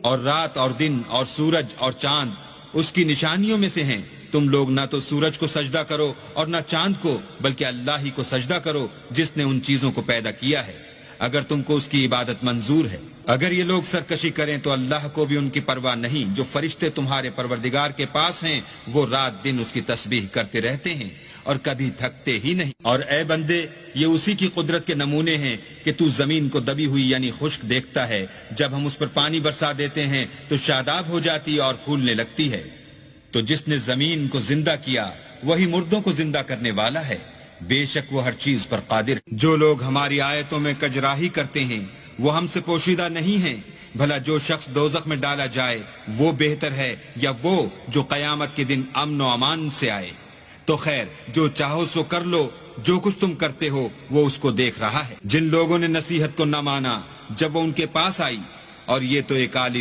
اور رات اور دن اور سورج اور چاند اس کی نشانیوں میں سے ہیں. تم لوگ نہ تو سورج کو سجدہ کرو اور نہ چاند کو، بلکہ اللہ ہی کو سجدہ کرو جس نے ان چیزوں کو پیدا کیا ہے، اگر تم کو اس کی عبادت منظور ہے. اگر یہ لوگ سرکشی کریں تو اللہ کو بھی ان کی پرواہ نہیں. جو فرشتے تمہارے پروردگار کے پاس ہیں وہ رات دن اس کی تسبیح کرتے رہتے ہیں اور کبھی تھکتے ہی نہیں. اور اے بندے، یہ اسی کی قدرت کے نمونے ہیں کہ تو زمین کو دبی ہوئی یعنی خشک دیکھتا ہے، جب ہم اس پر پانی برسا دیتے ہیں تو شاداب ہو جاتی اور پھولنے لگتی ہے. تو جس نے زمین کو زندہ کیا وہی مردوں کو زندہ کرنے والا ہے، بے شک وہ ہر چیز پر قادر. جو لوگ ہماری آیتوں میں کجراہی کرتے ہیں وہ ہم سے پوشیدہ نہیں ہیں. بھلا جو شخص دوزخ میں ڈالا جائے وہ بہتر ہے یا وہ جو قیامت کے دن امن و امان سے آئے؟ تو خیر، جو چاہو سو کر لو، جو کچھ تم کرتے ہو وہ اس کو دیکھ رہا ہے. جن لوگوں نے نصیحت کو نہ مانا جب وہ ان کے پاس آئی، اور یہ تو ایک عالی